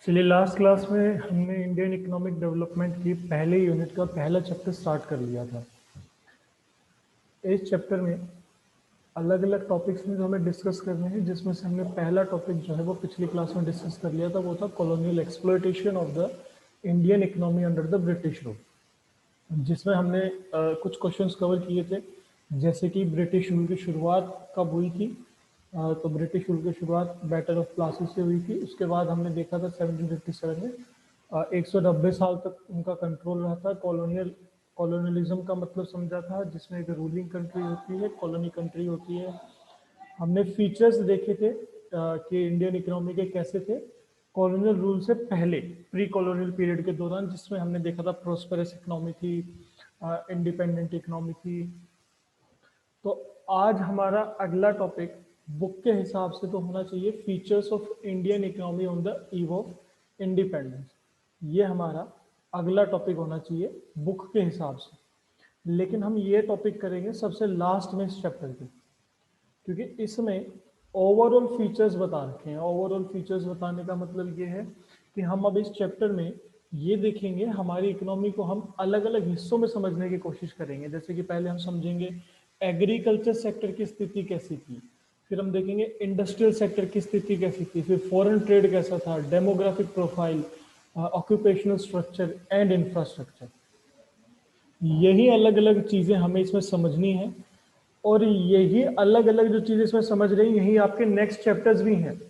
चलिए last class में हमने इंडियन इकोनॉमिक डेवलपमेंट की पहले यूनिट का पहला चैप्टर स्टार्ट कर लिया था। इस चैप्टर में अलग अलग टॉपिक्स में जो हमें डिस्कस करने हैं, जिसमें से हमने पहला टॉपिक जो है वो पिछली क्लास में डिस्कस कर लिया था। वो था colonial exploitation of the Indian economy under the British rule, जिसमें हमने कुछ क्वेश्चंस कवर किए थे, जैसे कि ब्रिटिश रूल की शुरुआत कब हुई थी। तो ब्रिटिश रूल की शुरुआत बैटल ऑफ प्लासी से हुई थी। उसके बाद हमने देखा था 1757 में 190 साल तक उनका कंट्रोल रहा था। कॉलोनियलिज्म का मतलब समझा था, जिसमें एक रूलिंग कंट्री होती है, कॉलोनी कंट्री होती है। हमने फीचर्स देखे थे कि इंडियन इकोनॉमी के कैसे थे कॉलोनियल रूल से पहले, प्री कॉलोनियल पीरियड के दौरान, जिसमें हमने देखा था प्रोस्पेरस इकोनॉमी थी, इंडिपेंडेंट इकोनॉमी थी। तो आज हमारा अगला टॉपिक बुक के हिसाब से तो होना चाहिए features of Indian economy on the eve of independence. ये हमारा अगला टॉपिक होना चाहिए बुक के हिसाब से। लेकिन हम ये टॉपिक करेंगे सबसे लास्ट में इस चैप्टर के, क्योंकि इसमें ओवरऑल फीचर्स बता रखे हैं। ओवरऑल फीचर्स बताने का मतलब ये है कि हम अब इस चैप्टर में ये देखेंगे, हमारी इकोनॉमी को हम अलग अलग हिस्सों में समझने की कोशिश करेंगे। जैसे कि पहले हम समझेंगे एग्रीकल्चर सेक्टर की स्थिति कैसी थी, फिर हम देखेंगे इंडस्ट्रियल सेक्टर की स्थिति कैसी थी, फिर फॉरेन ट्रेड कैसा था, demographic profile, occupational structure and infrastructure. यही अलग अलग चीज़ें हमें इसमें समझनी है, और यही अलग अलग जो चीज़ें इसमें समझ रही हैं, यही आपके नेक्स्ट चैप्टर्स भी हैं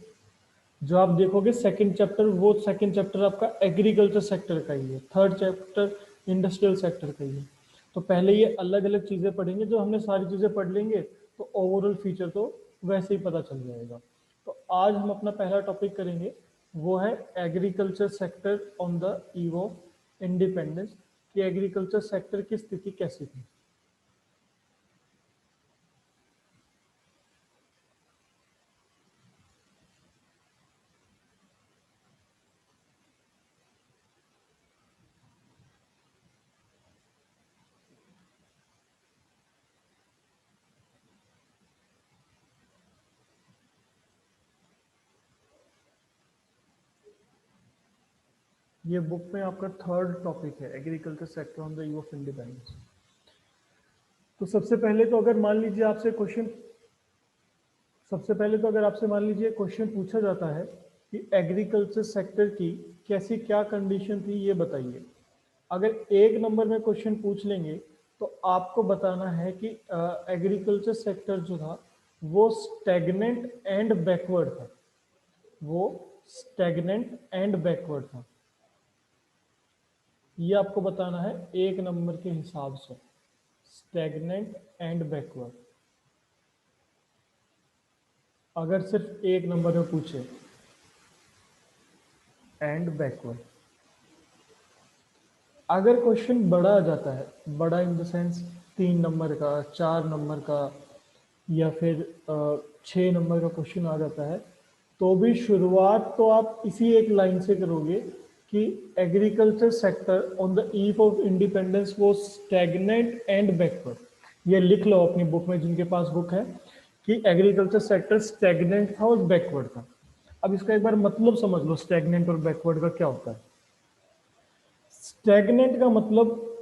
जो आप देखोगे। सेकंड चैप्टर, वो सेकंड चैप्टर आपका एग्रीकल्चर सेक्टर का ही है, थर्ड चैप्टर इंडस्ट्रियल सेक्टर का ही है। तो पहले ये अलग अलग चीज़ें पढ़ेंगे, जो हमने सारी चीज़ें पढ़ लेंगे तो ओवरऑल फीचर तो वैसे ही पता चल जाएगा। तो आज हम अपना पहला टॉपिक करेंगे, वो है agriculture sector on the eve of independence, कि एग्रीकल्चर सेक्टर की स्थिति कैसी थी। ये बुक में आपका थर्ड टॉपिक है, agriculture sector on the eve of independence. तो सबसे पहले तो अगर आपसे मान लीजिए क्वेश्चन पूछा जाता है कि एग्रीकल्चर सेक्टर की कैसी क्या कंडीशन थी, ये बताइए। अगर एक नंबर में क्वेश्चन पूछ लेंगे तो आपको बताना है कि एग्रीकल्चर सेक्टर जो था वो स्टैग्नेंट एंड बैकवर्ड था। वो स्टैग्नेंट एंड बैकवर्ड था, ये आपको बताना है एक नंबर के हिसाब से, स्टैग्नेंट एंड बैकवर्ड। अगर सिर्फ एक नंबर में पूछे एंड बैकवर्ड। अगर क्वेश्चन बड़ा आ जाता है, बड़ा इन द सेंस 3 नंबर का, 4 नंबर का, या फिर 6 नंबर का क्वेश्चन आ जाता है, तो भी शुरुआत तो आप इसी एक लाइन से करोगे कि agriculture sector on the eve of independence वो स्टैग्नेंट एंड बैकवर्ड। ये लिख लो अपनी बुक में, जिनके पास बुक है, कि एग्रीकल्चर सेक्टर स्टैग्नेंट था और बैकवर्ड था। अब इसका एक बार मतलब समझ लो, स्टैग्नेंट और बैकवर्ड का क्या होता है। स्टैग्नेंट का मतलब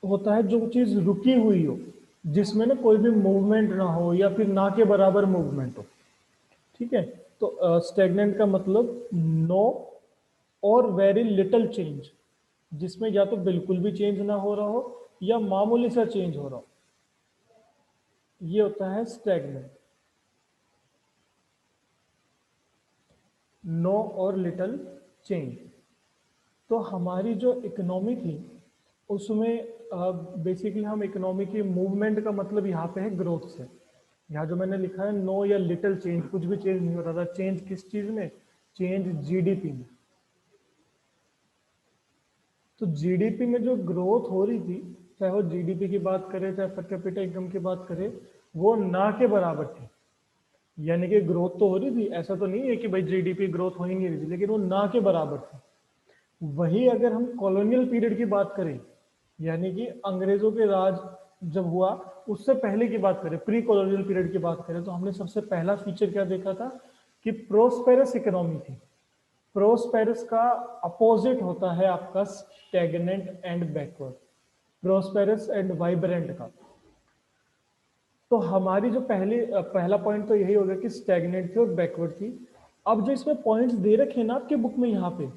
होता है जो चीज रुकी हुई हो, जिसमें ना कोई भी मूवमेंट ना हो, या फिर ना के बराबर मूवमेंट हो। ठीक है, तो स्टैग्नेंट का मतलब नो और वेरी लिटिल चेंज, जिसमें या तो बिल्कुल भी चेंज ना हो रहा हो या मामूली सा चेंज हो रहा हो, ये होता है स्टैग्नेंट। नो और लिटिल चेंज। तो हमारी जो इकोनॉमी थी उसमें बेसिकली हम इकोनॉमी की मूवमेंट का मतलब यहाँ पे है ग्रोथ से। यहाँ जो मैंने लिखा है नो या लिटिल चेंज, कुछ भी चेंज नहीं हो रहा था। चेंज किस चीज में? चेंज जीडीपी में। तो जीडीपी में जो ग्रोथ हो रही थी, चाहे वो जीडीपी की बात करें चाहे पर कैपिटा इनकम की बात करें, वो ना के बराबर थी। यानी कि ग्रोथ तो हो रही थी, ऐसा तो नहीं है कि भाई जीडीपी ग्रोथ हो ही नहीं रही थी, लेकिन वो ना के बराबर थी। वही अगर हम कॉलोनियल पीरियड की बात करें, यानी कि अंग्रेजों के राज जब हुआ उससे पहले की बात करें, प्री कॉलोनियल पीरियड की बात करें, तो हमने सबसे पहला फीचर क्या देखा था कि प्रोस्पेरस इकोनॉमी थी। प्रोस्पेरस का अपोजिट होता है आपका stagnant and backward, prosperous and vibrant का। तो हमारी जो पहला पॉइंट तो यही होगा कि स्टैग्नेंट थी और बैकवर्ड थी। अब जो इसमें पॉइंट्स दे रखे हैं ना आपके बुक में, यहाँ पे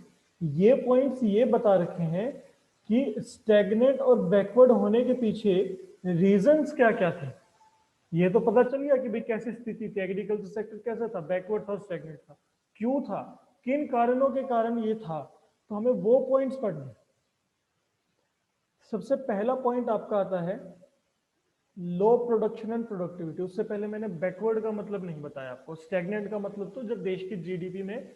ये पॉइंट्स ये बता रखे हैं कि स्टैग्नेंट और बैकवर्ड होने के पीछे रीजंस क्या क्या थे। ये तो पता चल गया कि भाई कैसी स्थिति थी, एग्रीकल्चर सेक्टर कैसा था, बैकवर्ड था और स्टैग्नेंट था, क्यों था, किन कारणों के कारण ये था, तो हमें वो पॉइंट्स पढ़ने। सबसे पहला पॉइंट आपका आता है लो प्रोडक्शन एंड प्रोडक्टिविटी। उससे पहले मैंने बैकवर्ड का मतलब नहीं बताया आपको। स्टैग्नेंट का मतलब तो जब देश की जीडीपी में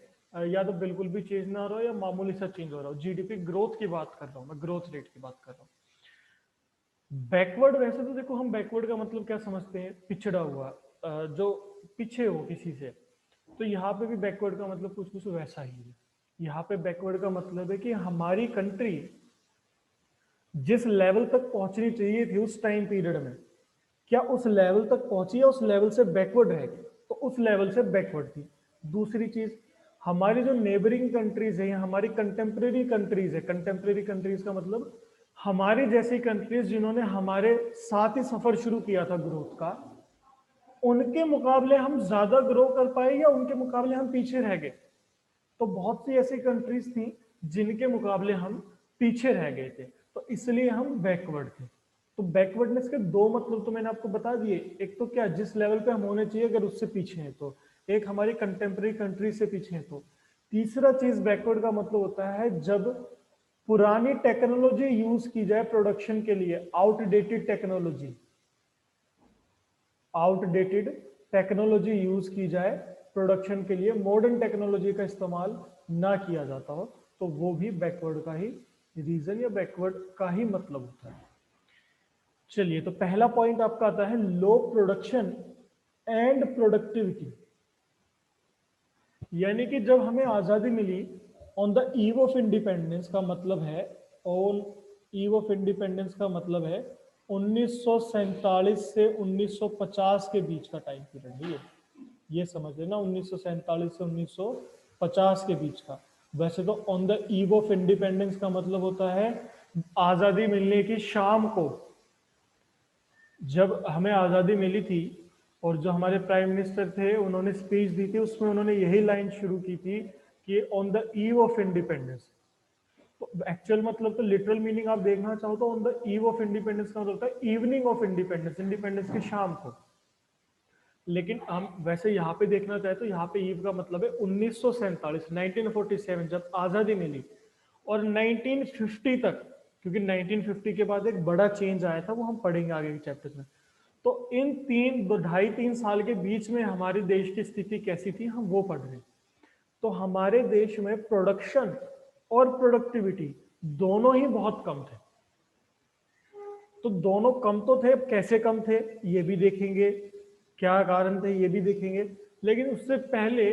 या तो बिल्कुल भी चेंज ना हो रहा हो या मामूली सा चेंज हो रहा हो, जीडीपी ग्रोथ की बात कर रहा हूं मैं, ग्रोथ रेट की बात कर रहा हूँ। बैकवर्ड, वैसे तो देखो हम बैकवर्ड का मतलब क्या समझते हैं, पिछड़ा हुआ, जो पीछे हो किसी से। तो यहाँ पे भी बैकवर्ड का मतलब कुछ कुछ वैसा ही है। यहाँ पे बैकवर्ड का मतलब है कि हमारी कंट्री जिस लेवल तक पहुंचनी चाहिए थी उस टाइम पीरियड में, क्या उस लेवल तक पहुंची या उस लेवल से बैकवर्ड रह गई, तो उस लेवल से बैकवर्ड थी। दूसरी चीज, हमारी जो नेबरिंग कंट्रीज है या हमारी कंटेम्प्रेरी कंट्रीज है, कंटेम्प्रेरी कंट्रीज का मतलब हमारी जैसी कंट्रीज जिन्होंने हमारे साथ ही सफर शुरू किया था ग्रोथ का, उनके मुकाबले हम ज्यादा ग्रो कर पाए या उनके मुकाबले हम पीछे रह गए। तो बहुत सी ऐसी कंट्रीज थी जिनके मुकाबले हम पीछे रह गए थे, तो इसलिए हम बैकवर्ड थे। तो बैकवर्डनेस के दो मतलब तो मैंने आपको बता दिए, एक तो क्या जिस लेवल पे हम होने चाहिए अगर उससे पीछे हैं तो, एक हमारी कंटेम्प्रेरी कंट्री से पीछे हैं तो। तीसरा चीज बैकवर्ड का मतलब होता है जब पुरानी टेक्नोलॉजी यूज की जाए प्रोडक्शन के लिए, outdated technology, outdated technology use की जाए प्रोडक्शन के लिए, मॉडर्न टेक्नोलॉजी का इस्तेमाल ना किया जाता हो, तो वो भी बैकवर्ड का ही रीजन या बैकवर्ड का ही मतलब होता है। चलिए, तो पहला पॉइंट आपका आता है लो प्रोडक्शन एंड प्रोडक्टिविटी। यानी कि जब हमें आजादी मिली, on the eve of independence का मतलब है, ऑन ईव ऑफ इंडिपेंडेंस का मतलब है 1947 से 1950 के बीच का टाइम पीरियड है ये समझ लेना, 1947 से 1950 के बीच का। वैसे तो on the eve of independence का मतलब होता है आजादी मिलने की शाम को, जब हमें आजादी मिली थी और जो हमारे प्राइम मिनिस्टर थे उन्होंने स्पीच दी थी, उसमें उन्होंने यही लाइन शुरू की थी कि on the eve of independence. तो एक्चुअल मतलब तो लिटरल मीनिंग आप देखना चाहो तो on the eve of independence का मतलब होता है इवनिंग ऑफ इंडिपेंडेंस, इंडिपेंडेंस की शाम को। लेकिन हम वैसे यहाँ पे देखना चाहे तो यहाँ पे ईव का मतलब है 1947, 1947 जब आजादी मिली, और 1950 तक, क्योंकि 1950 के बाद एक बड़ा चेंज आया था, वो हम पढ़ेंगे आगे के चैप्टर में। तो इन 2.5-3 साल के बीच में हमारे देश की स्थिति कैसी थी हम वो पढ़ रहे हैं। तो हमारे देश में प्रोडक्शन और प्रोडक्टिविटी दोनों ही बहुत कम थे। तो दोनों कम तो थे, कैसे कम थे ये भी देखेंगे, क्या कारण थे ये भी देखेंगे। लेकिन उससे पहले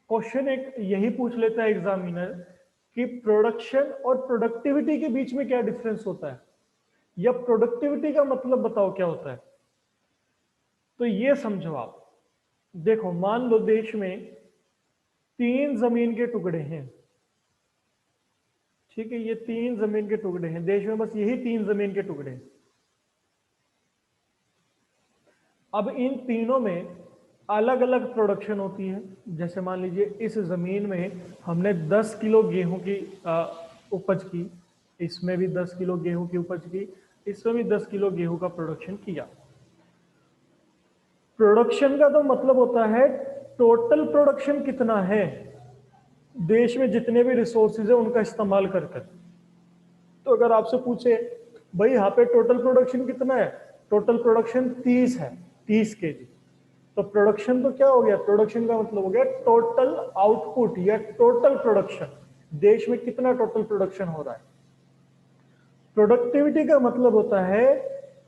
क्वेश्चन एक यही पूछ लेता है एग्जामिनर कि प्रोडक्शन और प्रोडक्टिविटी के बीच में क्या डिफरेंस होता है, या प्रोडक्टिविटी का मतलब बताओ क्या होता है। तो ये समझो आप, देखो मान लो देश में 3 जमीन के टुकड़े हैं, ठीक है, ये 3 जमीन के टुकड़े हैं देश में, बस यही 3 जमीन के टुकड़े हैं। अब इन तीनों में अलग अलग प्रोडक्शन होती है। जैसे मान लीजिए इस जमीन में हमने 10 किलो गेहूं की उपज की, इसमें भी 10 किलो गेहूं की उपज की, इसमें भी 10 किलो गेहूं का प्रोडक्शन किया। प्रोडक्शन का तो मतलब होता है टोटल प्रोडक्शन कितना है देश में, जितने भी रिसोर्सेज है उनका इस्तेमाल कर कर। तो अगर आपसे पूछे भाई यहाँ पे टोटल प्रोडक्शन कितना है, टोटल प्रोडक्शन 30 है, 30 केजी, तो प्रोडक्शन तो क्या हो गया, प्रोडक्शन का मतलब हो गया टोटल आउटपुट या टोटल प्रोडक्शन, देश में कितना टोटल प्रोडक्शन हो रहा है। प्रोडक्टिविटी का मतलब होता है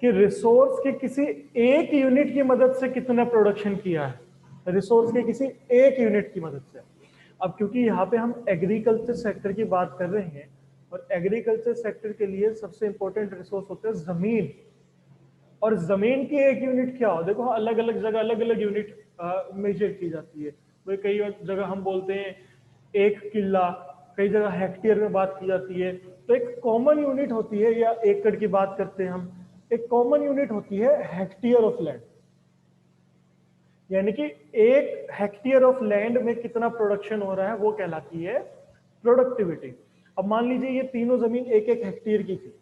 कि रिसोर्स के किसी एक यूनिट की मदद से कितना प्रोडक्शन किया है, रिसोर्स के किसी एक यूनिट की मदद से। अब क्योंकि यहाँ पे हम एग्रीकल्चर सेक्टर की बात कर रहे हैं, और एग्रीकल्चर सेक्टर के लिए सबसे इंपॉर्टेंट रिसोर्स होता है जमीन। और जमीन की एक यूनिट क्या हो, देखो अलग अलग जगह अलग अलग यूनिट मेजर की जाती है। वही कई जगह हम बोलते हैं एक किला, कई जगह हेक्टेयर में बात की जाती है। तो एक कॉमन यूनिट होती है, या एकड़ की बात करते हैं हम, एक कॉमन यूनिट होती है हेक्टेयर ऑफ लैंड। यानी कि एक हेक्टेयर ऑफ लैंड में कितना प्रोडक्शन हो रहा है वो कहलाती है प्रोडक्टिविटी। अब मान लीजिए ये तीनों जमीन एक एक हेक्टेयर की थी,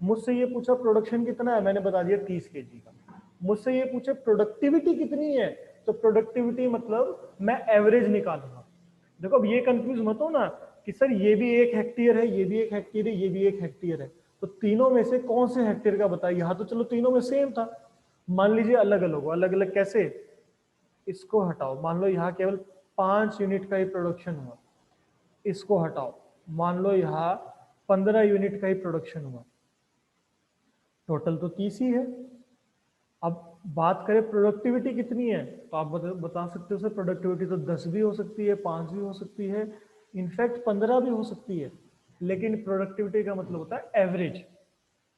मुझसे ये पूछा प्रोडक्शन कितना है, मैंने बता दिया 30 केजी का। मुझसे ये पूछे प्रोडक्टिविटी कितनी है, तो प्रोडक्टिविटी मतलब मैं एवरेज निकालूंगा। देखो अब ये कंफ्यूज मत हो ना कि सर ये भी एक हेक्टेयर है, ये भी एक हेक्टेयर है, ये भी एक हेक्टेयर है, तो तीनों में से कौन से हेक्टेयर का बताइए। यहाँ तो चलो तीनों में सेम था, मान लीजिए अलग अलग हो। अलग अलग कैसे, इसको हटाओ, मान लो यहाँ केवल 5 यूनिट का ही प्रोडक्शन हुआ, इसको हटाओ, मान लो यहाँ 15 यूनिट का ही प्रोडक्शन हुआ, टोटल तो 30 ही है। अब बात करें प्रोडक्टिविटी कितनी है, तो आप बता सकते हो सर प्रोडक्टिविटी तो 10 भी हो सकती है, 5 भी हो सकती है, इनफैक्ट 15 भी हो सकती है। लेकिन प्रोडक्टिविटी का मतलब होता है एवरेज,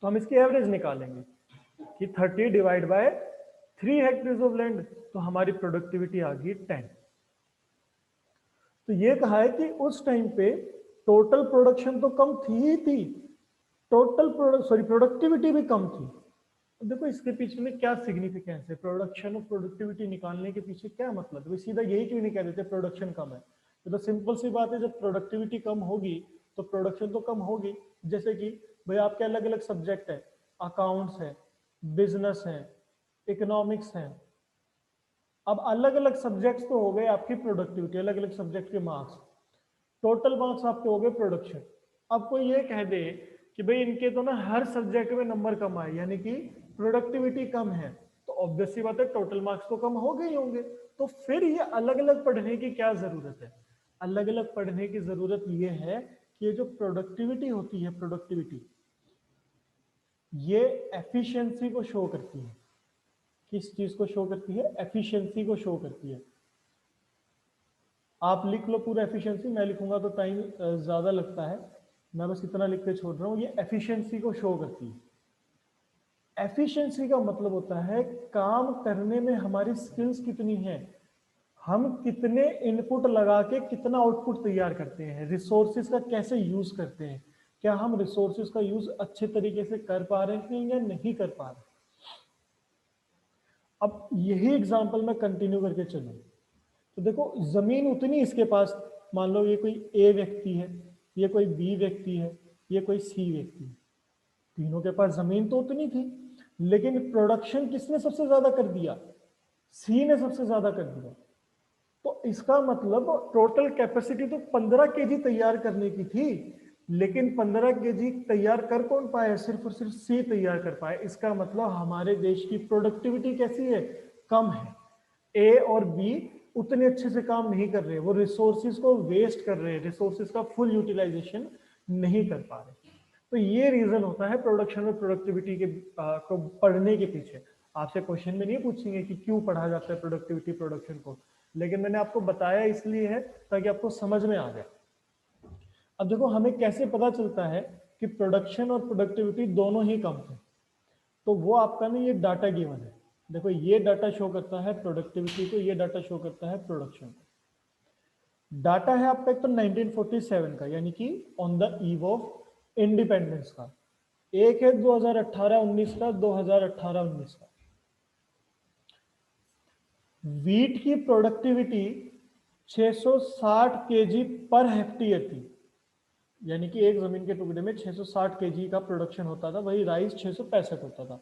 तो हम इसकी एवरेज निकालेंगे कि 30 divide by 3 hectare of land, तो हमारी प्रोडक्टिविटी आ गई 10। तो ये कहा है कि उस टाइम पे टोटल प्रोडक्शन तो कम थी ही थी, प्रोडक्टिविटी भी कम थी। देखो इसके पीछे में क्या सिग्निफिकेंस है, प्रोडक्शन और प्रोडक्टिविटी निकालने के पीछे क्या मतलब है, सीधा यही क्यों नहीं कह देते प्रोडक्शन कम है। तो सिंपल सी बात है, जब प्रोडक्टिविटी कम होगी तो प्रोडक्शन तो कम होगी। जैसे कि भाई आपके अलग अलग सब्जेक्ट है, अकाउंट्स है, बिजनेस है, इकोनॉमिक्स है। अब अलग अलग सब्जेक्ट्स तो हो गए आपकी प्रोडक्टिविटी, अलग अलग सब्जेक्ट के मार्क्स, टोटल मार्क्स आपके हो गए प्रोडक्शन। अब कोई ये कह दे कि भाई इनके तो ना हर सब्जेक्ट में नंबर कम आए, यानी कि प्रोडक्टिविटी कम है, तो ऑब्वियस सी बात है टोटल मार्क्स तो कम हो गए ही होंगे। तो फिर ये अलग अलग पढ़ने की क्या जरूरत है, अलग अलग पढ़ने की जरूरत ये है कि ये जो प्रोडक्टिविटी होती है, प्रोडक्टिविटी ये एफिशिएंसी को शो करती है। किस चीज को शो करती है, एफिशिएंसी को शो करती है। आप लिख लो पूरा एफिशिएंसी, मैं लिखूंगा तो टाइम ज्यादा लगता है, मैं बस इतना लिख के छोड़ रहा हूँ। ये एफिशिएंसी को शो करती है। एफिशिएंसी का मतलब होता है काम करने में हमारी स्किल्स कितनी है, हम कितने इनपुट लगा के कितना आउटपुट तैयार करते हैं, रिसोर्सेज का कैसे यूज करते हैं, क्या हम रिसोर्सेज का यूज अच्छे तरीके से कर पा रहे हैं या नहीं कर पा रहे। अब यही एग्जांपल मैं कंटिन्यू करके चलूं तो देखो जमीन उतनी इसके पास, मान लो ये कोई ए व्यक्ति है, ये कोई बी व्यक्ति है, ये कोई सी व्यक्ति है, तीनों के पास जमीन तो उतनी थी, लेकिन प्रोडक्शन किसने सबसे ज्यादा कर दिया, सी ने सबसे ज्यादा कर दिया। तो इसका मतलब टोटल कैपेसिटी तो 15 केजी तैयार करने की थी, लेकिन 15 केजी तैयार कर कौन पाए, सिर्फ और सिर्फ सी तैयार कर पाए। इसका मतलब हमारे देश की प्रोडक्टिविटी कैसी है, कम है। ए और बी उतने अच्छे से काम नहीं कर रहे, वो रिसोर्सेज को वेस्ट कर रहे हैं, रिसोर्सेज का फुल यूटिलाइजेशन नहीं कर पा रहे। तो ये रीजन होता है प्रोडक्शन और प्रोडक्टिविटी के को पढ़ने के पीछे। आपसे क्वेश्चन में नहीं पूछेंगे कि क्यों पढ़ा जाता है प्रोडक्टिविटी प्रोडक्शन को, लेकिन मैंने आपको बताया इसलिए है ताकि आपको समझ में आ जाए। अब देखो हमें कैसे पता चलता है कि प्रोडक्शन और प्रोडक्टिविटी दोनों ही कम थे, तो वो आपका ना ये डाटा गिवन है। देखो ये डाटा शो करता है प्रोडक्टिविटी को, ये डाटा शो करता है प्रोडक्शन को। डाटा है आपका एक तो 1947 का, यानी कि on the eve of independence का, एक है 2018-19 का, 2018-19 का। वीट की प्रोडक्टिविटी 660 केजी पर हेक्टेयर थी, यानी कि एक जमीन के टुकड़े में 660 केजी का प्रोडक्शन होता था, वही राइस 665 होता था।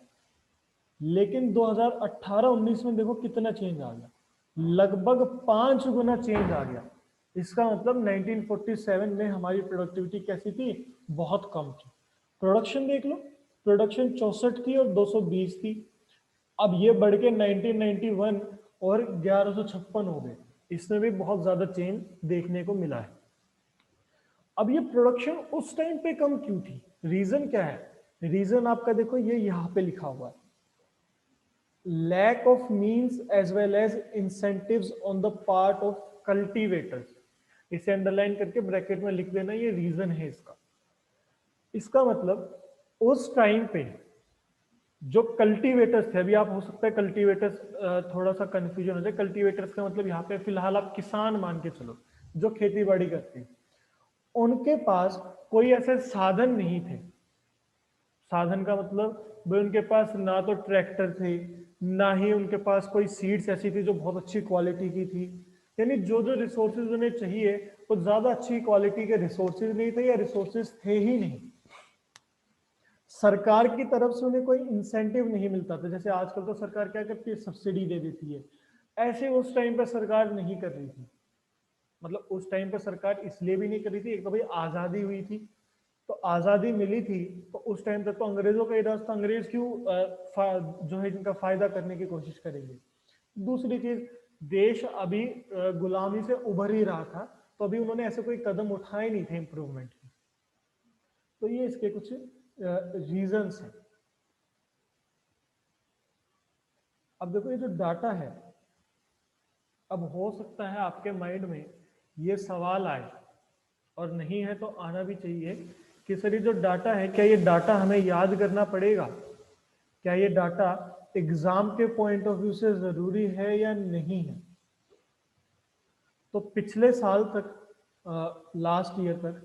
लेकिन 2018-19 में देखो कितना चेंज आ गया, लगभग 5 गुना चेंज आ गया। इसका मतलब 1947 में हमारी प्रोडक्टिविटी कैसी थी, बहुत कम थी। प्रोडक्शन देख लो, प्रोडक्शन 64 थी और 220 थी, अब ये बढ़ के 1991 और 1156 हो गए। इसमें भी बहुत ज्यादा चेंज देखने को मिला है। अब ये प्रोडक्शन उस टाइम पे कम क्यों थी, रीजन क्या है, रीजन आपका देखो ये यहाँ पे लिखा हुआ है, lack of means as well as incentives on the part of cultivators. इसे अंडरलाइन करके ब्रैकेट में लिख देना, ये रीजन है इसका। इसका मतलब उस टाइम पे जो कल्टीवेटर्स थे, अभी आप हो सकता है कल्टीवेटर्स थोड़ा सा कंफ्यूजन हो जाए, कल्टीवेटर्स का मतलब यहाँ पे फिलहाल आप किसान मान के चलो, जो खेती बाड़ी करते हैं, उनके पास कोई ऐसे साधन नहीं थे। साधन का मतलब भाई उनके पास ना तो ट्रैक्टर थे, ना ही उनके पास कोई सीड्स ऐसी थी जो बहुत अच्छी क्वालिटी की थी। यानी जो जो रिसोर्सेज उन्हें चाहिए वो ज्यादा अच्छी क्वालिटी के रिसोर्सेज नहीं थे, या रिसोर्सेज थे ही नहीं। सरकार की तरफ से उन्हें कोई इंसेंटिव नहीं मिलता था। जैसे आजकल तो सरकार क्या करती है, सब्सिडी दे देती है, ऐसे उस टाइम पे सरकार नहीं कर रही थी। मतलब उस टाइम पे सरकार इसलिए भी नहीं कर रही थी, एक तो भाई आजादी हुई थी, तो आजादी मिली थी, तो उस टाइम तक तो अंग्रेजों का ही राज था, अंग्रेज क्यों जो है इनका फायदा करने की कोशिश करेंगे। दूसरी चीज, देश अभी गुलामी से उभर ही रहा था, तो अभी उन्होंने ऐसे कोई कदम उठाए नहीं थे इंप्रूवमेंट के। तो ये इसके कुछ रीजंस हैं। अब देखो ये जो डाटा है, अब हो सकता है आपके माइंड में ये सवाल आए, और नहीं है तो आना भी चाहिए, कि सर ये जो डाटा है, क्या ये डाटा हमें याद करना पड़ेगा? क्या ये डाटा एग्जाम के पॉइंट ऑफ व्यू से जरूरी है या नहीं है? तो पिछले साल तक, लास्ट ईयर तक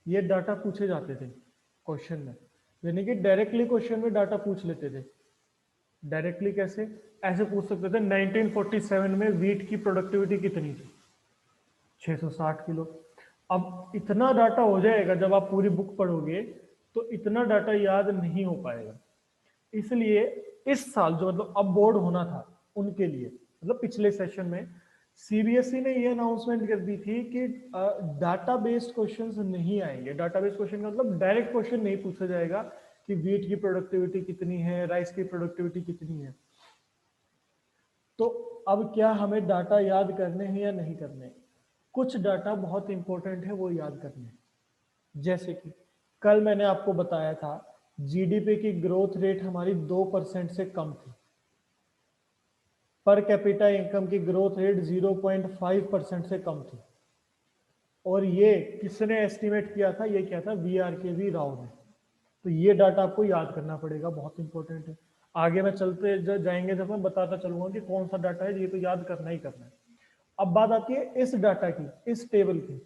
ये डाटा पूछे जाते थे क्वेश्चन में, यानी कि डायरेक्टली क्वेश्चन में डाटा पूछ लेते थे। डायरेक्टली कैसे? ऐसे पूछ सकते थे 1947 में व्हीट की प्रोडक्टिविटी कितनी थी, 660 किलो। अब इतना डाटा हो जाएगा, जब आप पूरी बुक पढ़ोगे तो इतना डाटा याद नहीं हो पाएगा। इसलिए इस साल जो मतलब अब बोर्ड होना था उनके लिए, मतलब पिछले सेशन में सीबीएसई ने ये अनाउंसमेंट कर दी थी कि डाटा बेस्ड क्वेश्चंस नहीं आएंगे। डाटा बेस्ड क्वेश्चन का मतलब डायरेक्ट क्वेश्चन नहीं पूछा जाएगा कि व्हीट की प्रोडक्टिविटी कितनी है, राइस की प्रोडक्टिविटी कितनी है। तो अब क्या हमें डाटा याद करने हैं या नहीं करने? कुछ डाटा बहुत इंपॉर्टेंट है, वो याद करने हैं। जैसे कि कल मैंने आपको बताया था, जीडीपी की ग्रोथ रेट हमारी 2% से कम थी, पर कैपिटा इनकम की ग्रोथ रेट 0.5% से कम थी। और ये किसने एस्टिमेट किया था? ये क्या था? वी राव ने। तो ये डाटा आपको याद करना पड़ेगा, बहुत इंपॉर्टेंट है। आगे मैं चलते जाएंगे जब मैं बताता चलूंगा कि कौन सा डाटा है, ये तो याद करना ही करना है। अब बात आती है इस डाटा की, इस टेबल की।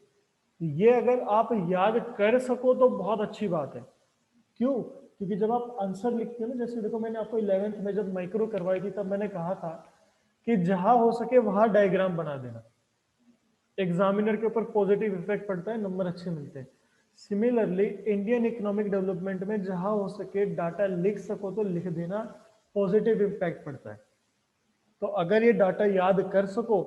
ये अगर आप याद कर सको तो बहुत अच्छी बात है। क्यों? क्योंकि जब आप आंसर लिखते हो ना, जैसे देखो मैंने आपको 11th में जब माइक्रो करवाई थी तब मैंने कहा था कि जहां हो सके वहां डायग्राम बना देना, एग्जामिनर के ऊपर पॉजिटिव इफेक्ट पड़ता है, नंबर अच्छे मिलते हैं। सिमिलरली इंडियन इकोनॉमिक डेवलपमेंट में जहां हो सके डाटा लिख सको तो लिख देना, पॉजिटिव इम्पैक्ट पड़ता है। तो अगर ये डाटा याद कर सको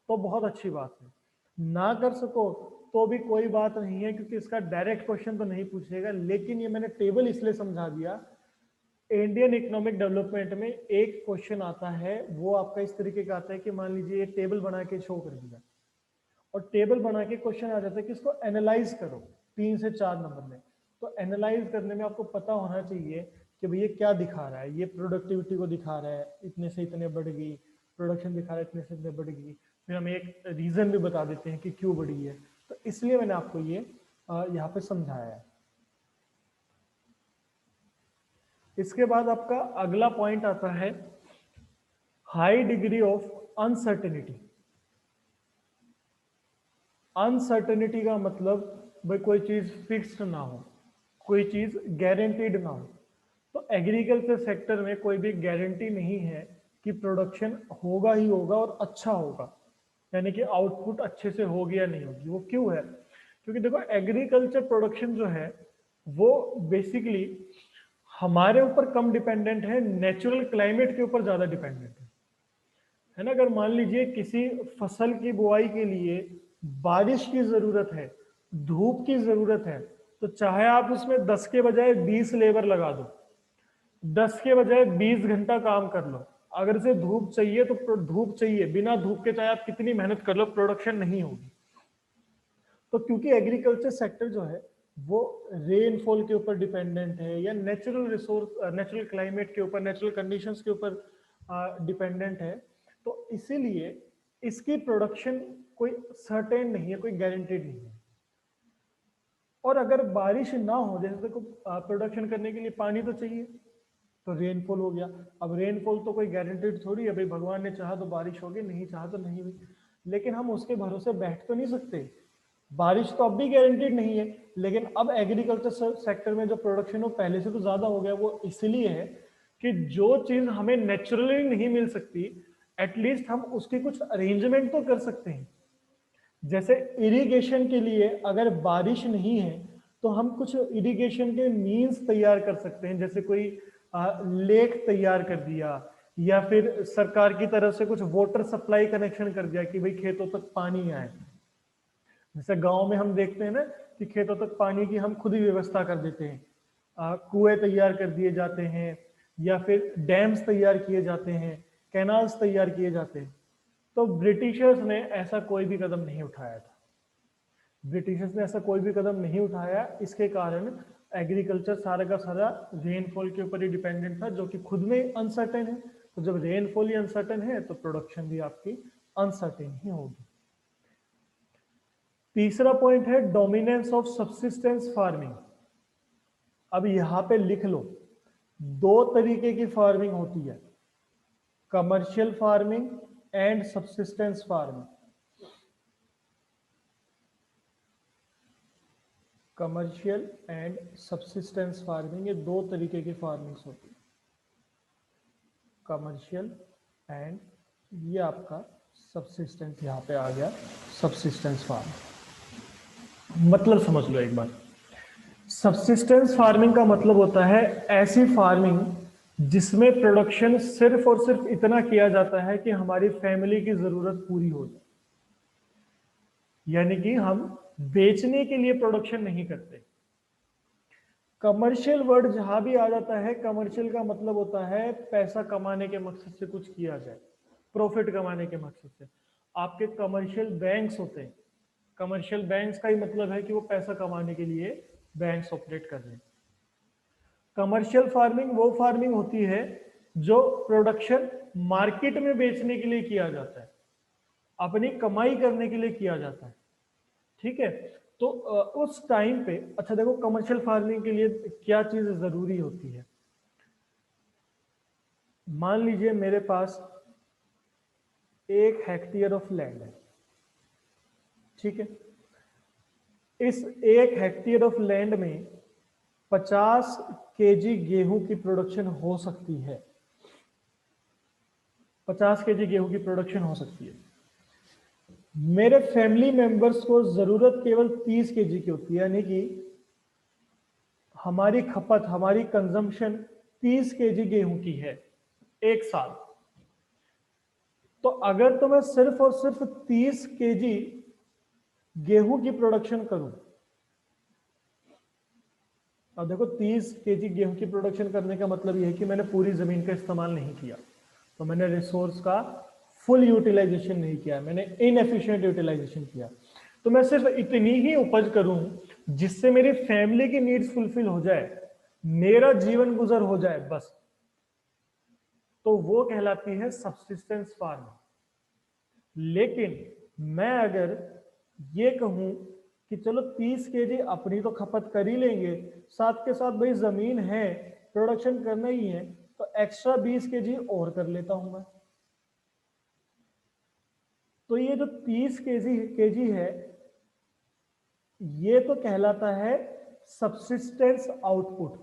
तो बहुत अच्छी बात है, ना कर सको तो भी कोई बात नहीं है, क्योंकि इसका डायरेक्ट क्वेश्चन तो नहीं पूछेगा। लेकिन ये मैंने टेबल इसलिए समझा दिया, इंडियन इकोनॉमिक डेवलपमेंट में एक क्वेश्चन आता है, वो आपका इस तरीके का आता है कि मान लीजिए ये टेबल बना के शो कर दिया, और टेबल बना के क्वेश्चन आ जाता है कि इसको एनालाइज करो 3 से 4 नंबर में। तो एनालाइज करने में आपको पता होना चाहिए कि भैया क्या दिखा रहा है। ये प्रोडक्टिविटी को दिखा रहा है, इतने से इतने बढ़ गई, प्रोडक्शन दिखा रहा है इतने से इतने बढ़ गई, फिर हम एक रीजन भी बता देते हैं कि क्यों बढ़ी है। तो इसलिए मैंने आपको ये यहाँ पे समझाया है। इसके बाद आपका अगला पॉइंट आता है high degree of uncertainty. Uncertainty का मतलब भाई कोई चीज फिक्स्ड ना हो, कोई चीज गारंटीड ना हो। तो एग्रीकल्चर सेक्टर में कोई भी गारंटी नहीं है कि प्रोडक्शन होगा ही होगा और अच्छा होगा, यानी कि आउटपुट अच्छे से होगी या नहीं होगी। वो क्यों है? क्योंकि देखो एग्रीकल्चर प्रोडक्शन जो है वो बेसिकली हमारे ऊपर कम डिपेंडेंट है, नेचुरल क्लाइमेट के ऊपर ज्यादा डिपेंडेंट है ना। अगर मान लीजिए किसी फसल की बुआई के लिए बारिश की जरूरत है, धूप की जरूरत है, तो चाहे आप उसमें 10 के बजाय 20 लेबर लगा दो, 10 के बजाय 20 घंटा काम कर लो, अगर से धूप चाहिए तो धूप चाहिए, बिना धूप के चाहे आप कितनी मेहनत कर लो प्रोडक्शन नहीं होगी। तो क्योंकि एग्रीकल्चर सेक्टर जो है वो रेनफॉल के ऊपर डिपेंडेंट है, या नेचुरल रिसोर्स, नेचुरल क्लाइमेट के ऊपर, नेचुरल कंडीशंस के ऊपर डिपेंडेंट है, तो इसीलिए इसकी प्रोडक्शन कोई सर्टेन नहीं है, कोई गारंटेड नहीं है। और अगर बारिश ना हो, जैसे देखो प्रोडक्शन करने के लिए पानी तो चाहिए, तो रेनफॉल हो गया। अब रेनफॉल तो कोई गारंटेड थोड़ी है भाई, भगवान ने चाहा तो बारिश होगी, नहीं चाहा तो नहीं हुई। लेकिन हम उसके भरोसे बैठ तो नहीं सकते। बारिश तो अब भी गारंटीड नहीं है, लेकिन अब एग्रीकल्चर सेक्टर में जो प्रोडक्शन है पहले से तो ज्यादा हो गया। वो इसलिए है कि जो चीज हमें नेचुरली नहीं मिल सकती, एटलीस्ट हम उसकी कुछ अरेंजमेंट तो कर सकते हैं। जैसे इरिगेशन के लिए अगर बारिश नहीं है तो हम कुछ इरिगेशन के मीन्स तैयार कर सकते हैं, जैसे कोई लेक तैयार कर दिया, या फिर सरकार की तरफ से कुछ वाटर सप्लाई कनेक्शन कर दिया कि भाई खेतों तक पानी आए। जैसे गांव में हम देखते हैं ना कि खेतों तक पानी की हम खुद ही व्यवस्था कर देते हैं, कुएं तैयार कर दिए जाते हैं, या फिर डैम्स तैयार किए जाते हैं, कैनाल्स तैयार किए जाते हैं। तो ब्रिटिशर्स ने ऐसा कोई भी कदम नहीं उठाया था। ब्रिटिशर्स ने ऐसा कोई भी कदम नहीं उठाया, इसके कारण एग्रीकल्चर सारा का सारा रेनफॉल के ऊपर ही डिपेंडेंट था, जो कि खुद में अनसर्टेन है। तो जब रेनफॉल ही अनसर्टेन है तो प्रोडक्शन भी आपकी अनसर्टेन ही होगी। तीसरा पॉइंट है डोमिनेंस ऑफ सब्सिस्टेंस फार्मिंग। अब यहां पे लिख लो, दो तरीके की फार्मिंग होती है, commercial farming and subsistence farming. Commercial and subsistence farming, ये दो तरीके की फार्मिंग्स होती है, कमर्शियल एंड ये आपका सब्सिस्टेंस। यहां पे आ गया सब्सिस्टेंस फार्मिंग। मतलब समझ लो एक बार, सब्सिस्टेंस फार्मिंग का मतलब होता है ऐसी फार्मिंग जिसमें प्रोडक्शन सिर्फ और सिर्फ इतना किया जाता है कि हमारी फैमिली की जरूरत पूरी हो जाए, यानी कि हम बेचने के लिए प्रोडक्शन नहीं करते। कमर्शियल वर्ड जहां भी आ जाता है, कमर्शियल का मतलब होता है पैसा कमाने के मकसद से कुछ किया जाए, प्रॉफिट कमाने के मकसद से। आपके कमर्शियल बैंक्स होते हैं, कमर्शियल बैंक्स का ही मतलब है कि वो पैसा कमाने के लिए बैंक्स ऑपरेट कर रहे हैं। कमर्शियल फार्मिंग वो फार्मिंग होती है जो प्रोडक्शन मार्केट में बेचने के लिए किया जाता है, अपनी कमाई करने के लिए किया जाता है। ठीक है, तो उस टाइम पे अच्छा देखो, कमर्शियल फार्मिंग के लिए क्या चीज जरूरी होती है। मान लीजिए मेरे पास 1 हेक्टेयर ऑफ लैंड है, ठीक है। इस 1 हेक्टेयर ऑफ लैंड में 50 केजी गेहूं की प्रोडक्शन हो सकती है, 50 केजी गेहूं की प्रोडक्शन हो सकती है। मेरे फैमिली मेंबर्स को जरूरत केवल 30 केजी की होती है, यानी कि हमारी खपत, हमारी कंजम्पशन 30 केजी गेहूं की है एक साल। तो अगर तो मैं सिर्फ और सिर्फ 30 केजी गेहूं की प्रोडक्शन करूं, अब देखो 30 केजी गेहूं की प्रोडक्शन करने का मतलब यह है कि मैंने पूरी जमीन का इस्तेमाल नहीं किया, तो मैंने रिसोर्स का फुल यूटिलाइजेशन नहीं किया, मैंने इनएफिशिएंट यूटिलाइजेशन किया। तो मैं सिर्फ इतनी ही उपज करूं जिससे मेरी फैमिली की नीड्स फुलफिल हो जाए, मेरा जीवन गुजर हो जाए, बस। तो वो कहलाती है सब्सिस्टेंस फार्मिंग। लेकिन मैं अगर ये कहूं कि चलो 30 केजी अपनी तो खपत कर ही लेंगे, साथ के साथ भाई जमीन है, प्रोडक्शन करना ही है, तो एक्स्ट्रा 20 केजी और कर लेता हूं मैं। तो ये जो 30 केजी है, ये तो कहलाता है सब्सिस्टेंस आउटपुट।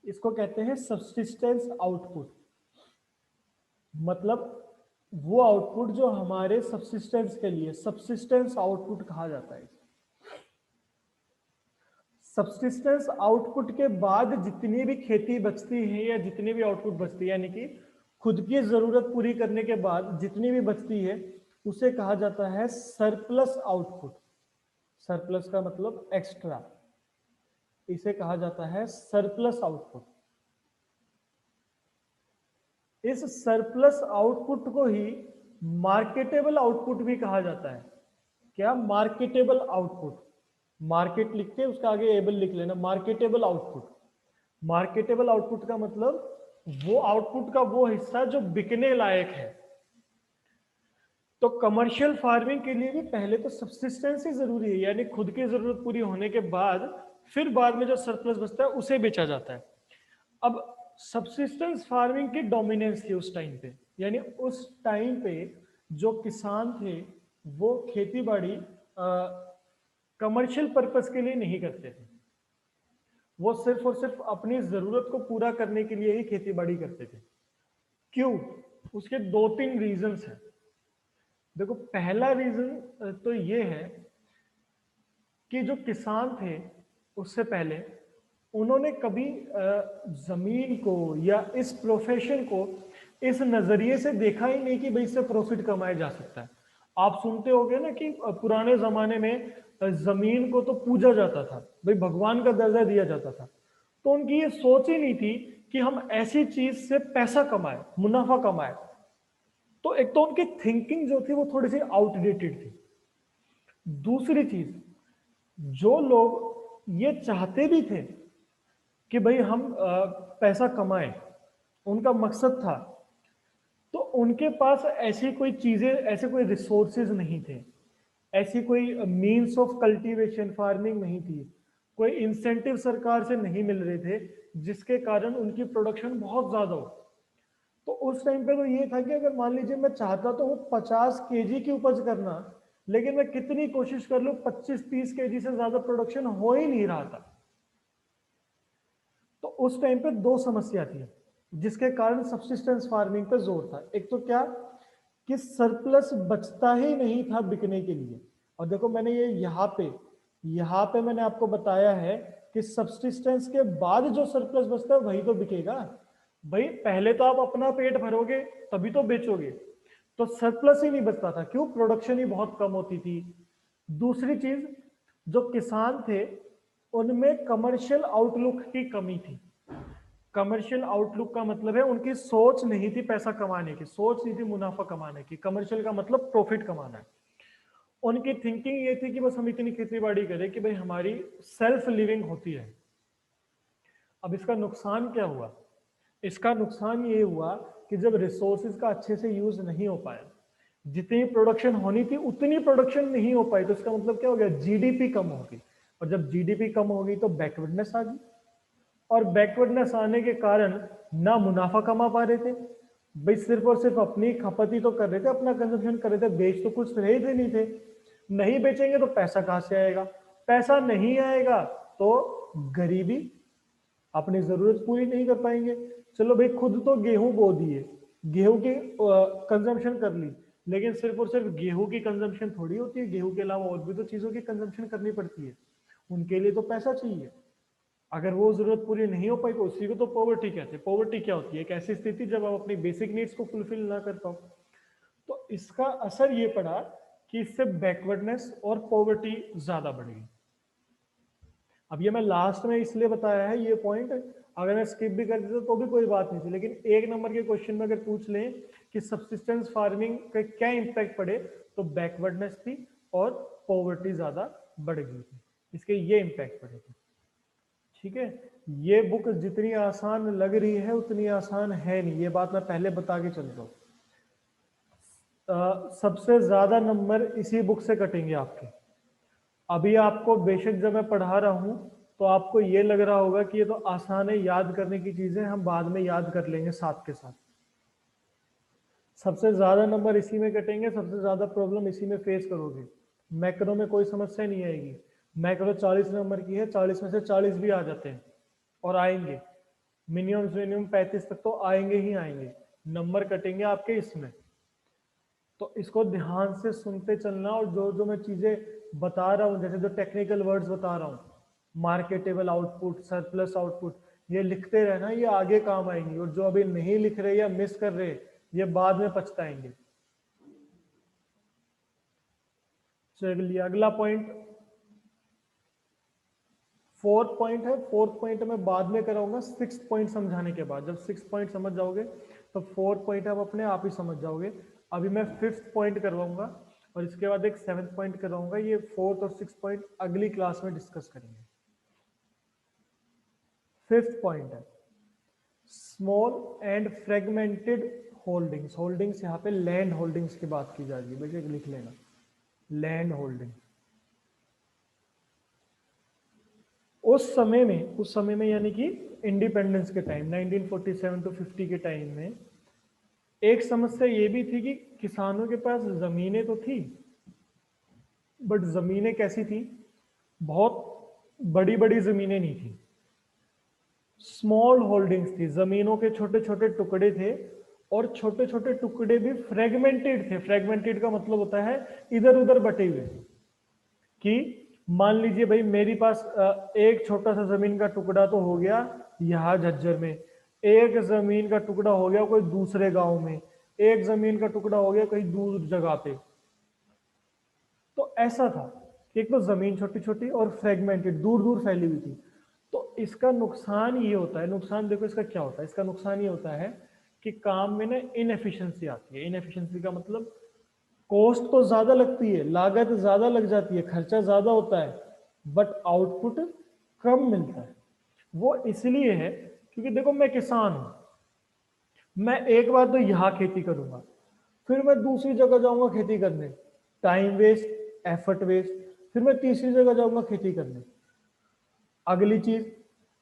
इसको कहते हैं सब्सिस्टेंस आउटपुट, मतलब वो आउटपुट जो हमारे सब्सिस्टेंस के लिए, सब्सिस्टेंस आउटपुट कहा जाता है। सब्सिस्टेंस आउटपुट के बाद जितनी भी खेती बचती है या जितनी भी आउटपुट बचती है, यानी कि खुद की जरूरत पूरी करने के बाद जितनी भी बचती है, उसे कहा जाता है सरप्लस आउटपुट। सरप्लस का मतलब एक्स्ट्रा, इसे कहा जाता है सरप्लस आउटपुट। इस सरप्लस आउटपुट को ही मार्केटेबल आउटपुट भी कहा जाता है। क्या? Marketable output. मार्केट लिख के उसका आगे एबल लिख लेना, मार्केटेबल आउटपुट। मार्केटेबल आउटपुट का मतलब वो आउटपुट का वो हिस्सा जो बिकने लायक है। तो कमर्शियल फार्मिंग के लिए भी पहले तो सब्सिस्टेंस ही जरूरी है, यानी खुद की जरूरत पूरी होने के बाद फिर बाद में जो सरप्लस बचता है उसे बेचा जाता है। अब सब्सिस्टेंस फार्मिंग की डोमिनेंस थी उस टाइम पे, यानी उस टाइम पे जो किसान थे वो खेती बाड़ी कमर्शियल पर्पस के लिए नहीं करते थे, वो सिर्फ और सिर्फ अपनी जरूरत को पूरा करने के लिए ही खेती बाड़ी करते थे। क्यों? उसके दो तीन रीजंस हैं। देखो, पहला रीजन तो ये है कि जो किसान थे उससे पहले उन्होंने कभी जमीन को या इस प्रोफेशन को इस नजरिए से देखा ही नहीं कि भाई इससे प्रॉफिट कमाया जा सकता है। आप सुनते होंगे ना कि पुराने जमाने में जमीन को तो पूजा जाता था, भाई भगवान का दर्जा दिया जाता था। तो उनकी ये सोच ही नहीं थी कि हम ऐसी चीज से पैसा कमाए, मुनाफा कमाए। तो एक तो उनकी थिंकिंग जो थी वो थोड़ी सी आउटडेटेड थी। दूसरी चीज, जो लोग ये चाहते भी थे कि भाई हम पैसा कमाएं, उनका मकसद था, तो उनके पास ऐसी कोई चीजें, ऐसे कोई रिसोर्सेज नहीं थे, ऐसी कोई मीन्स ऑफ कल्टीवेशन फार्मिंग नहीं थी, कोई इंसेंटिव सरकार से नहीं मिल रहे थे जिसके कारण उनकी प्रोडक्शन बहुत ज्यादा हो। तो उस टाइम पे तो ये था कि अगर मान लीजिए मैं चाहता तो हूँ 50 kg की उपज करना, लेकिन मैं कितनी कोशिश कर लूँ 25-30 kg से ज्यादा प्रोडक्शन हो ही नहीं रहा था। तो उस टाइम पे दो समस्या थी जिसके कारण सब्सिस्टेंस फार्मिंग पे जोर था। एक तो क्या कि सरप्लस बचता ही नहीं था बिकने के लिए। और देखो, मैंने ये यहाँ पे मैंने आपको बताया है कि सब्सिस्टेंस के बाद जो सरप्लस बचता है वही तो बिकेगा। भाई पहले तो आप अपना पेट भरोगे तभी तो बेचोगे। तो सरप्लस ही नहीं बचता था। क्यों? प्रोडक्शन ही बहुत कम होती थी। दूसरी चीज, जो किसान थे उनमें कमर्शियल आउटलुक की कमी थी। कमर्शियल आउटलुक का मतलब है उनकी सोच नहीं थी पैसा कमाने की, सोच नहीं थी मुनाफा कमाने की। कमर्शियल का मतलब प्रॉफिट कमाना है। उनकी थिंकिंग ये थी कि बस हम इतनी खेती बाड़ी करें कि भाई हमारी सेल्फ लिविंग होती है। अब इसका नुकसान क्या हुआ? इसका नुकसान ये हुआ कि जब रिसोर्सेज का अच्छे से यूज नहीं हो पाया, जितनी प्रोडक्शन होनी थी उतनी प्रोडक्शन नहीं हो पाई, तो इसका मतलब क्या हो गया? जीडीपी कम होगी। और जब जीडीपी कम होगी तो बैकवर्डनेस आ गई। और बैकवर्डनेस आने के कारण ना मुनाफा कमा पा रहे थे, भाई सिर्फ और सिर्फ अपनी खपत ही तो कर रहे थे, अपना कंजम्पशन कर रहे थे, बेच तो कुछ रहे थे नहीं थे। नहीं बेचेंगे तो पैसा कहां से आएगा? पैसा नहीं आएगा तो गरीबी, अपनी जरूरत पूरी नहीं कर पाएंगे। चलो भाई, खुद तो गेहूं बो दिए, गेहूं की कंजम्पशन कर ली, लेकिन सिर्फ और सिर्फ गेहूं की कंजम्पशन थोड़ी होती है, गेहूं के अलावा और भी तो चीजों की कंजम्पशन करनी पड़ती है। उनके लिए तो पैसा चाहिए। अगर वो जरूरत पूरी नहीं हो पाई तो उसी को तो पॉवर्टी कहते हैं। पॉवर्टी क्या होती है? एक ऐसी स्थिति जब आप अपनी बेसिक नीड्स को फुलफिल ना कर पाओ। तो इसका असर ये पड़ा कि इससे बैकवर्डनेस और पॉवर्टी ज्यादा बढ़ गई। अब ये मैं लास्ट में इसलिए बताया है ये पॉइंट, अगर मैं स्किप भी कर देता तो भी कोई बात नहीं थी, लेकिन एक नंबर के क्वेश्चन में अगर पूछ लें कि सब्सिस्टेंस फार्मिंग का क्या इंपैक्ट पड़े, तो बैकवर्डनेस थी और पॉवर्टी ज्यादा बढ़ गई थी, इसके ये इंपैक्ट पड़े थे। ठीक है, ये बुक जितनी आसान लग रही है उतनी आसान है नहीं, ये बात मैं पहले बता के चल रहा हूँ। सबसे ज्यादा नंबर इसी बुक से कटेंगे आपके। अभी आपको बेशक जब मैं पढ़ा रहा हूं तो आपको ये लग रहा होगा कि ये तो आसान है, याद करने की चीजें हम बाद में याद कर लेंगे साथ के साथ। सबसे ज्यादा नंबर इसी में कटेंगे, सबसे ज्यादा प्रॉब्लम इसी में फेस करोगे। मैक्रो में कोई समस्या नहीं आएगी। मैक्रो 40 नंबर की है, 40 में से 40 भी आ जाते हैं और आएंगे, मिनिमम से मिनिमम 35 तक तो आएंगे ही आएंगे। नंबर कटेंगे आपके इसमें, तो इसको ध्यान से सुनते चलना। और जो जो मैं चीजें बता रहा हूँ, जैसे जो टेक्निकल वर्ड्स बता रहा हूँ, मार्केटेबल आउटपुट, सरप्लस आउटपुट, ये लिखते रहना, ये आगे काम आएंगी। और जो अभी नहीं लिख रहे या मिस कर रहे, ये बाद में पछताएंगे। चलिए अगला पॉइंट, फोर्थ पॉइंट है। फोर्थ पॉइंट मैं बाद में कराऊंगा सिक्स पॉइंट समझाने के बाद। जब सिक्स पॉइंट समझ जाओगे तो फोर्थ पॉइंट आप अपने आप ही समझ जाओगे। अभी मैं फिफ्थ पॉइंट करवाऊंगा और इसके बाद एक सेवेंथ पॉइंट करवाऊंगा। ये फोर्थ और सिक्स पॉइंट अगली क्लास में डिस्कस करेंगे। फिफ्थ पॉइंट है small and fragmented holdings. Holdings यहाँ पे लैंड होल्डिंग्स की बात की जा रही है, बेटे लिख लेना, लैंड होल्डिंग। उस समय में यानी कि इंडिपेंडेंस के टाइम 1947 टू 50 के टाइम में एक समस्या ये भी थी कि किसानों के पास जमीनें तो थी, बट जमीनें कैसी थी, बहुत बड़ी बड़ी जमीनें नहीं थी, स्मॉल होल्डिंग्स थी, जमीनों के छोटे छोटे टुकड़े थे, और छोटे छोटे टुकड़े भी फ्रेगमेंटेड थे। फ्रेगमेंटेड का मतलब होता है इधर उधर बटे हुए, कि मान लीजिए भाई मेरे पास एक छोटा सा जमीन का टुकड़ा तो हो गया यहाँ झज्जर में, एक जमीन का टुकड़ा हो गया कोई दूसरे गांव में, एक जमीन का टुकड़ा हो गया कहीं दूर जगह पे। तो ऐसा था कि एक तो जमीन छोटी छोटी और फ्रेगमेंटेड, दूर दूर फैली हुई थी। तो इसका नुकसान ये होता है, नुकसान देखो इसका क्या होता है, इसका नुकसान ये होता है कि काम में ना इनएफिशिएंसी आती है। इनएफिशिएंसी का मतलब कॉस्ट तो ज्यादा लगती है, लागत ज्यादा लग जाती है, खर्चा ज्यादा होता है, बट आउटपुट कम मिलता है। वो इसलिए है क्योंकि देखो मैं किसान हूं, मैं एक बार तो यहां खेती करूंगा, फिर मैं दूसरी जगह जाऊंगा खेती करने, टाइम वेस्ट, एफर्ट वेस्ट, फिर मैं तीसरी जगह जाऊंगा खेती करने। अगली चीज,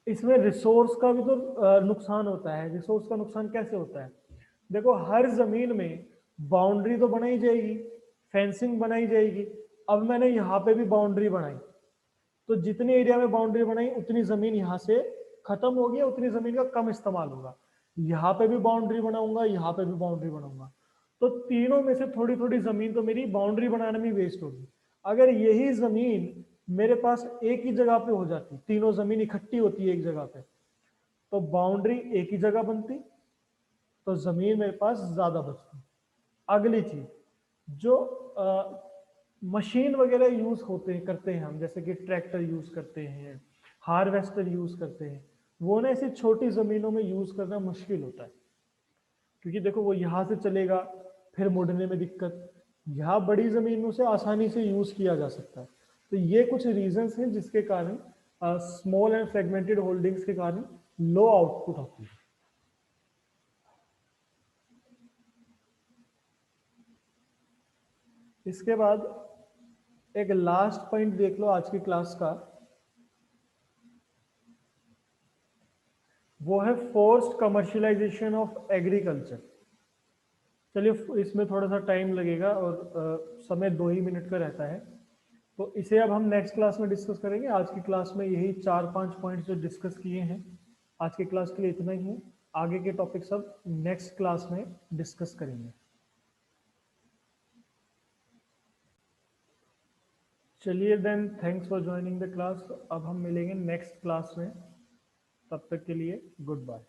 इसमें रिसोर्स का भी तो नुकसान होता है। रिसोर्स का नुकसान कैसे होता है, देखो हर जमीन में बाउंड्री तो बनाई जाएगी, फेंसिंग बनाई जाएगी। अब मैंने यहाँ पे भी बाउंड्री बनाई, तो जितने एरिया में बाउंड्री बनाई उतनी जमीन यहाँ से खत्म होगी, उतनी जमीन का कम इस्तेमाल होगा। यहाँ पे भी बाउंड्री बनाऊंगा, यहाँ पे भी बाउंड्री बनाऊंगा, तो तीनों में से थोड़ी थोड़ी जमीन तो मेरी बाउंड्री बनाने में वेस्ट होगी। अगर यही जमीन मेरे पास एक ही जगह पे हो जाती, तीनों जमीन इकट्ठी होती है एक जगह पे, तो बाउंड्री एक ही जगह बनती, तो जमीन मेरे पास ज्यादा बचती। अगली चीज, जो मशीन वगैरह यूज होते हैं करते हैं हम, जैसे कि ट्रैक्टर यूज करते हैं, हार्वेस्टर यूज करते हैं, वो ना ऐसी छोटी जमीनों में यूज करना मुश्किल होता है, क्योंकि देखो वो यहाँ से चलेगा, फिर मुड़ने में दिक्कत। यहाँ बड़ी जमीन में उसे आसानी से यूज किया जा सकता है। तो ये कुछ रीजंस हैं जिसके कारण स्मॉल एंड फ्रेगमेंटेड होल्डिंग्स के कारण लो आउटपुट होती है। इसके बाद एक लास्ट पॉइंट देख लो आज की क्लास का, वो है फोर्स्ड कमर्शियलाइजेशन ऑफ एग्रीकल्चर। चलिए इसमें थोड़ा सा टाइम लगेगा और समय 2 ही मिनट का रहता है, तो इसे अब हम नेक्स्ट क्लास में डिस्कस करेंगे। आज की क्लास में यही 4-5 पॉइंट्स जो डिस्कस किए हैं, आज की क्लास के लिए इतना ही है। आगे के टॉपिक सब नेक्स्ट क्लास में डिस्कस करेंगे। चलिए then, thanks for joining the class. अब हम मिलेंगे नेक्स्ट क्लास में, तब तक के लिए गुड बाय।